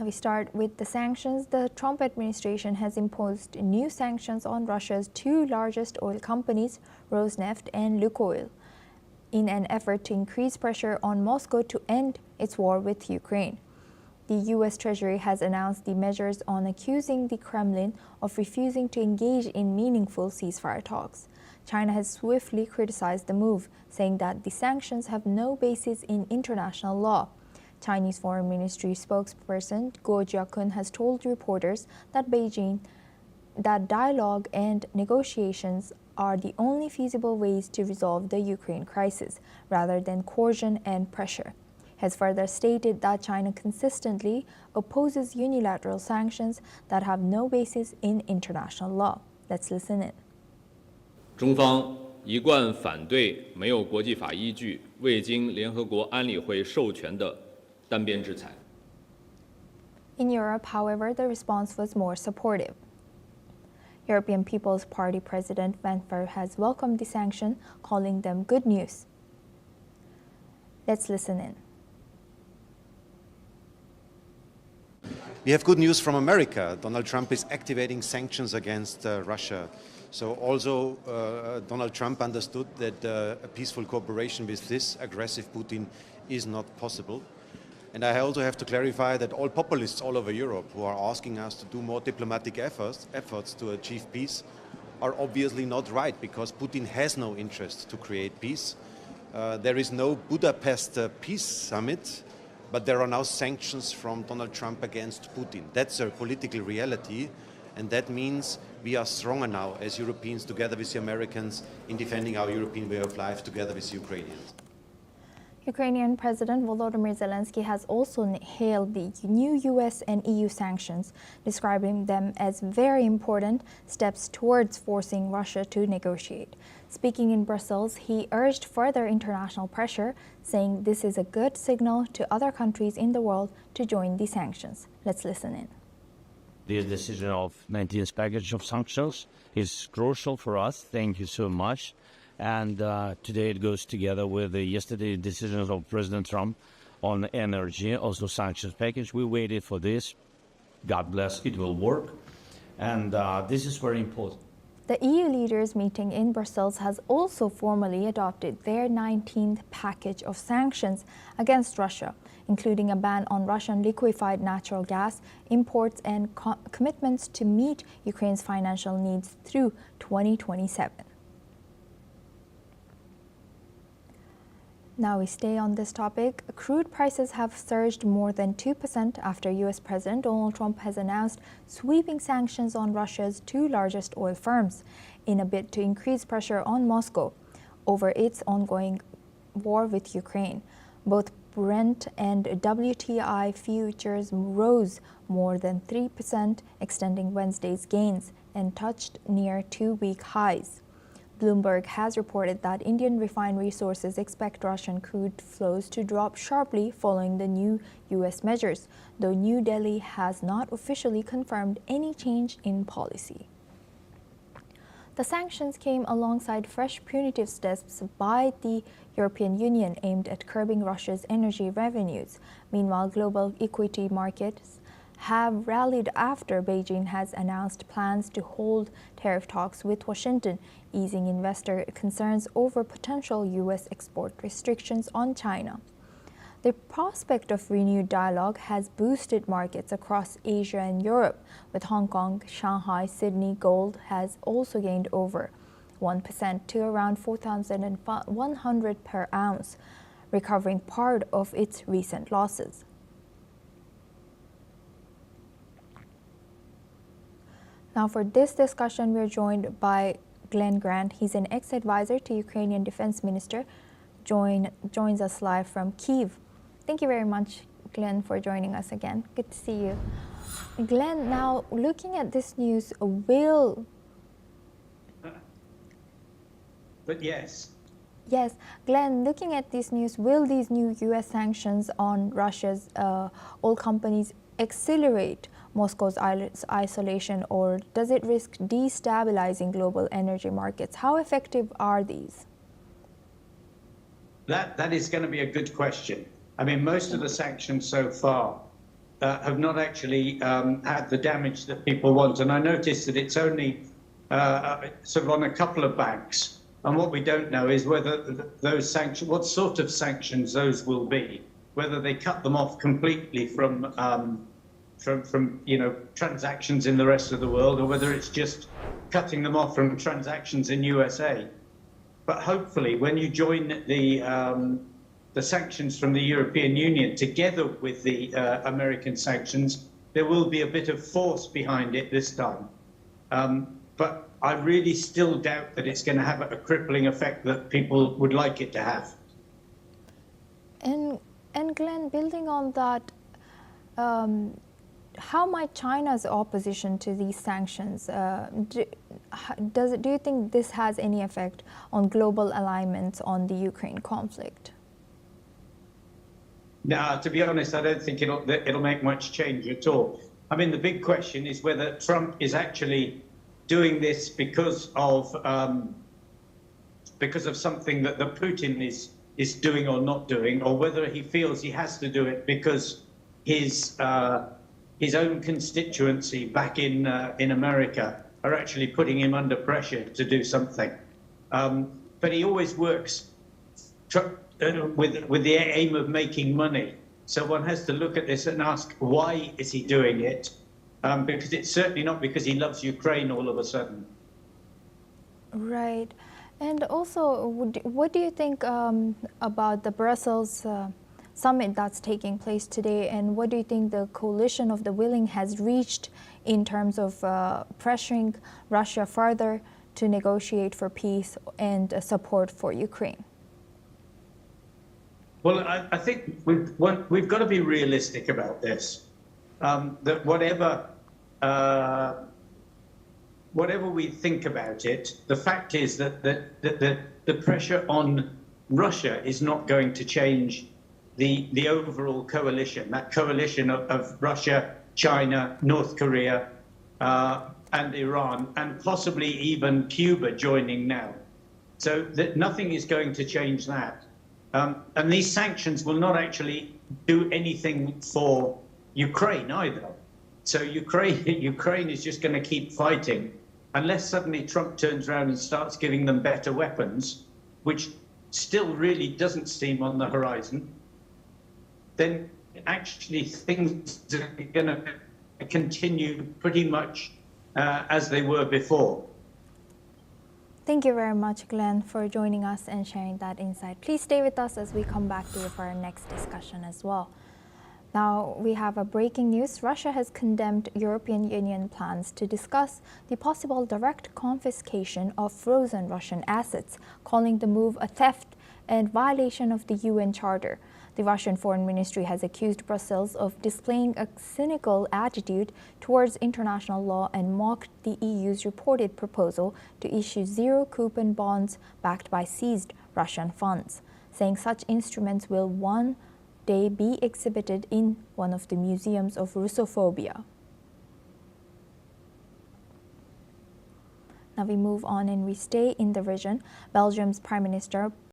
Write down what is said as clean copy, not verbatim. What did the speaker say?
We start with the sanctions. The Trump administration has imposed new sanctions on Russia's two largest oil companies, Rosneft and Lukoil, in an effort to increase pressure on Moscow to end its war with Ukraine. The U.S. Treasury has announced the measures on accusing the Kremlin of refusing to engage in meaningful ceasefire talks. China has swiftly criticized the move, saying that the sanctions have no basis in international law. Chinese Foreign Ministry spokesperson Guo Jiakun has told reporters that that dialogue and negotiations are the only feasible ways to resolve the Ukraine crisis, rather than coercion and pressure. He has further stated that China consistently opposes unilateral sanctions that have no basis in international law. Let's listen in. 中方一贯反对没有国际法依据、未经联合国安理会授权的单边制裁。 In Europe, however, the response was more supportive. European People's Party President Van der has welcomed the sanction, calling them good news. Let's listen in. We have good news from America. Donald Trump is activating sanctions against Russia. So also Donald Trump understood that a peaceful cooperation with this aggressive Putin is not possible. And I also have to clarify that all populists all over Europe who are asking us to do more diplomatic efforts to achieve peace are obviously not right, because Putin has no interest to create peace. There is no Budapest peace summit, but there are now sanctions from Donald Trump against Putin. That's a political reality, and that means we are stronger now as Europeans together with the Americans in defending our European way of life together with the Ukrainians. Ukrainian President Volodymyr Zelensky has also hailed the new U.S. and EU sanctions, describing them as very important steps towards forcing Russia to negotiate. Speaking in Brussels, he urged further international pressure, saying this is a good signal to other countries in the world to join the sanctions. Let's listen in. This decision of 19th package of sanctions is crucial for us. Thank you so much. And today it goes together with the yesterday decisions of President Trump on energy, also sanctions package. We waited for this. God bless, it will work. And this is very important. The EU leaders meeting in Brussels has also formally adopted their 19th package of sanctions against Russia, including a ban on Russian liquefied natural gas imports and commitments to meet Ukraine's financial needs through 2027. Now we stay on this topic. Crude prices have surged more than 2% after U.S. President Donald Trump has announced sweeping sanctions on Russia's two largest oil firms in a bid to increase pressure on Moscow over its ongoing war with Ukraine. Both Brent and WTI futures rose more than 3%, extending Wednesday's gains, and touched near two-week highs. Bloomberg has reported that Indian refinery sources expect Russian crude flows to drop sharply following the new U.S. measures, though New Delhi has not officially confirmed any change in policy. The sanctions came alongside fresh punitive steps by the European Union aimed at curbing Russia's energy revenues. Meanwhile, global equity markets have rallied after Beijing has announced plans to hold tariff talks with Washington, easing investor concerns over potential U.S. export restrictions on China. The prospect of renewed dialogue has boosted markets across Asia and Europe, with Hong Kong, Shanghai, Sydney gold has also gained over 1% to around 4,100 per ounce, recovering part of its recent losses. Now for this discussion, we're joined by Glenn Grant. He's an ex-advisor to Ukrainian Defense Minister, joins us live from Kyiv. Thank you very much, Glenn, for joining us again. Good to see you. Glenn, now looking at this news, Yes, Glenn, looking at this news, will these new U.S. sanctions on Russia's oil companies accelerate Moscow's isolation, or does it risk destabilizing global energy markets? How effective are these? That is going to be a good question. I mean, most of the sanctions so far have not actually had the damage that people want. And I noticed that it's only sort of on a couple of banks. And what we don't know is whether those sanctions, what sort of sanctions those will be, whether they cut them off completely from transactions in the rest of the world, or whether it's just cutting them off from transactions in USA. But hopefully, when you join the sanctions from the European Union together with the American sanctions, there will be a bit of force behind it this time. But I really still doubt that it's going to have a crippling effect that people would like it to have. And Glenn, building on that, how might China's opposition to these sanctions, do you think this has any effect on global alignment on the Ukraine conflict? No, to be honest, I don't think it'll make much change at all. I mean, the big question is whether Trump is actually doing this because of something that the Putin is doing or not doing, or whether he feels he has to do it because his own constituency back in America are actually putting him under pressure to do something. But he always works with the aim of making money. So one has to look at this and ask, why is he doing it? Because it's certainly not because he loves Ukraine all of a sudden. Right. And also, what do you think about the Brussels summit that's taking place today, and what do you think the coalition of the willing has reached in terms of pressuring Russia further to negotiate for peace and support for Ukraine? Well, I think we've got to be realistic about this. That whatever we think about it, the fact is that the pressure on Russia is not going to change the overall coalition, that coalition of Russia, China, North Korea, and Iran, and possibly even Cuba joining now. So that nothing is going to change that. And these sanctions will not actually do anything for Ukraine either. So Ukraine is just going to keep fighting unless suddenly Trump turns around and starts giving them better weapons, which still really doesn't seem on the horizon. Then actually things are going to continue pretty much as they were before. Thank you very much, Glenn, for joining us and sharing that insight. Please stay with us as we come back to you for our next discussion as well. Now, we have a breaking news. Russia has condemned European Union plans to discuss the possible direct confiscation of frozen Russian assets, calling the move a theft and violation of the UN Charter. The Russian Foreign Ministry has accused Brussels of displaying a cynical attitude towards international law and mocked the EU's reported proposal to issue zero-coupon bonds backed by seized Russian funds, saying such instruments will one day be exhibited in one of the museums of Russophobia. Now we move on and we stay in the region. Belgium's Prime Minister